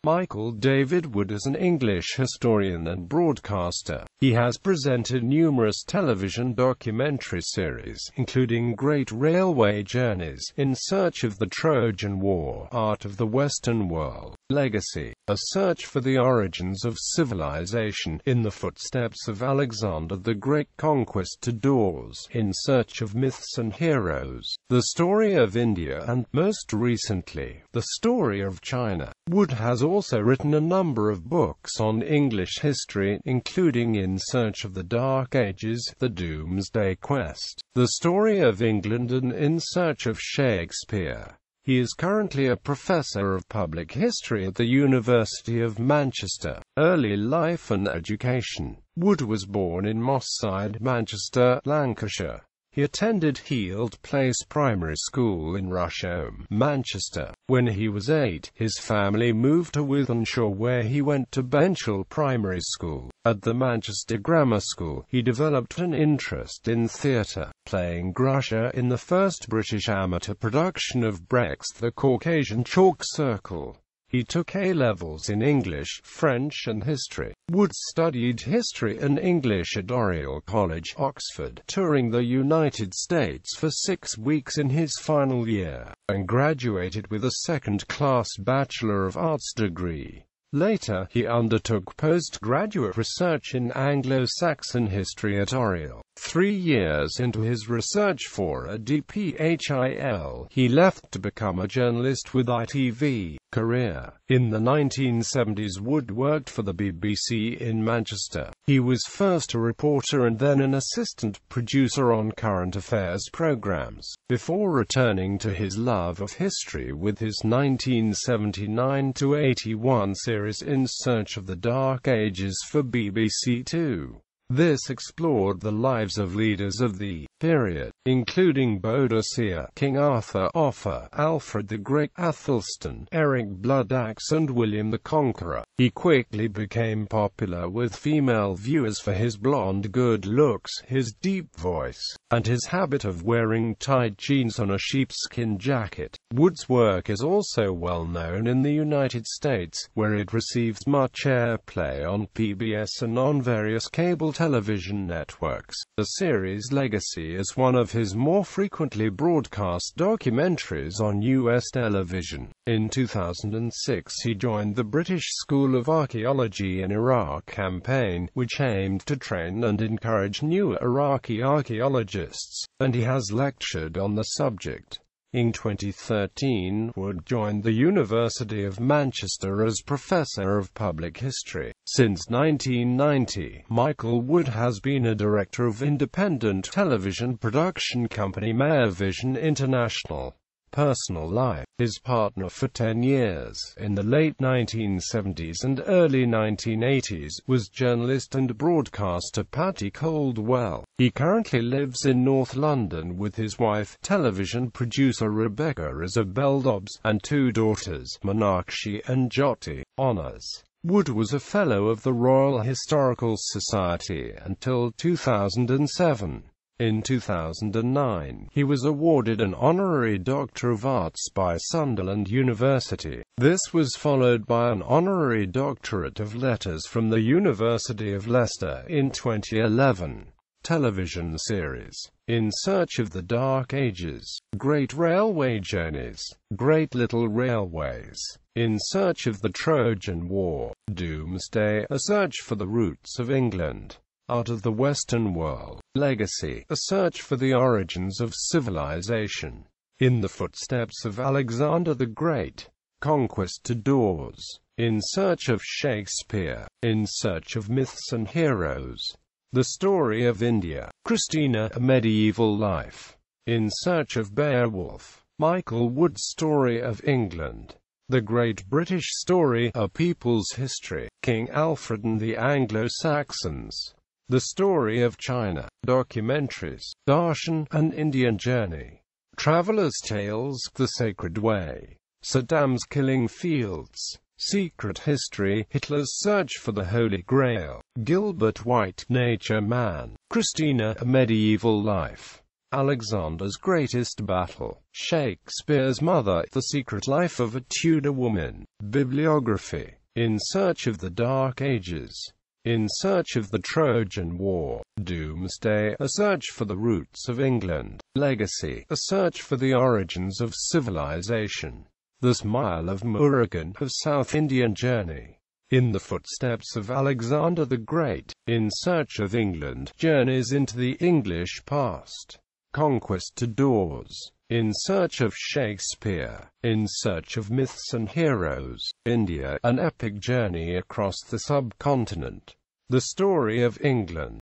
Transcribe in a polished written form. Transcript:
Michael David Wood is an English historian and broadcaster. He has presented numerous television documentary series, including Great Railway Journeys, In Search of the Trojan War, Art of the Western World, Legacy, A Search for the Origins of Civilization, In the Footsteps of Alexander the Great, Conquistadors, In Search of Myths and Heroes, The Story of India, and, most recently, The Story of China. Wood has also written a number of books on English history, including In Search of the Dark Ages, The Domesday Quest, The Story of England, and In Search of Shakespeare. He is currently a professor of public history at the University of Manchester. Early life and education. Wood was born in Moss Side, Manchester, Lancashire. He attended Heald Place Primary School in Rusholme, Manchester. When he was 8, his family moved to Wythenshawe, where he went to Benchill Primary School. At the Manchester Grammar School, he developed an interest in theatre, playing Grusha in the first British amateur production of Brecht's The Caucasian Chalk Circle. He took A-levels in English, French and history. Wood studied history and English at Oriel College, Oxford, touring the United States for 6 weeks in his final year, and graduated with a second-class Bachelor of Arts degree. Later, he undertook postgraduate research in Anglo-Saxon history at Oriel. 3 years into his research for a DPhil, he left to become a journalist with ITV. Career. In the 1970s, Wood worked for the BBC in Manchester. He was first a reporter and then an assistant producer on current affairs programmes, before returning to his love of history with his 1979-81 series In Search of the Dark Ages for BBC Two. This explored the lives of leaders of the period, including Boadicea, King Arthur, Offa, Alfred the Great, Athelstan, Eric Bloodaxe and William the Conqueror. He quickly became popular with female viewers for his blonde good looks, his deep voice, and his habit of wearing tight jeans on a sheepskin jacket. Wood's work is also well known in the United States, where it receives much airplay on PBS and on various cable television networks. The series Legacy is one of his more frequently broadcast documentaries on U.S. television. In 2006, he joined the British School of Archaeology in Iraq campaign, which aimed to train and encourage new Iraqi archaeologists, and he has lectured on the subject. In 2013, Wood joined the University of Manchester as Professor of Public History. Since 1990, Michael Wood has been a director of independent television production company Mayorvision International. Personal life. His partner for 10 years, in the late 1970s and early 1980s, was journalist and broadcaster Patty Caldwell. He currently lives in North London with his wife, television producer Rebecca Isabel Dobbs, and 2 daughters, Meenakshi and Jyoti. Honours. Wood was a Fellow of the Royal Historical Society until 2007. In 2009, he was awarded an Honorary Doctor of Arts by Sunderland University. This was followed by an Honorary Doctorate of Letters from the University of Leicester in 2011. Television series. In Search of the Dark Ages, Great Railway Journeys, Great Little Railways, In Search of the Trojan War, Domesday, A Search for the Roots of England, Art of the Western World, Legacy, A Search for the Origins of Civilization, In the Footsteps of Alexander the Great, Conquistadors, In Search of Shakespeare, In Search of Myths and Heroes, The Story of India, Christina, A Medieval Life, In Search of Beowulf, Michael Wood's Story of England, The Great British Story, A People's History, King Alfred and the Anglo-Saxons, The Story of China, documentaries, Darshan, An Indian Journey, Traveller's Tales, The Sacred Way, Saddam's Killing Fields, Secret History, Hitler's Search for the Holy Grail, Gilbert White, Nature Man, Christina, A Medieval Life. Alexander's Greatest Battle, Shakespeare's Mother, The Secret Life of a Tudor Woman, Bibliography, In Search of the Dark Ages, In Search of the Trojan War, Domesday, A Search for the Roots of England, Legacy, A Search for the Origins of Civilization, The Smile of Murugan, of South Indian Journey, In the Footsteps of Alexander the Great, In Search of England, Journeys into the English Past, Conquistadors, In Search of Shakespeare, In Search of Myths and Heroes, India, An Epic Journey Across the Subcontinent, The Story of England.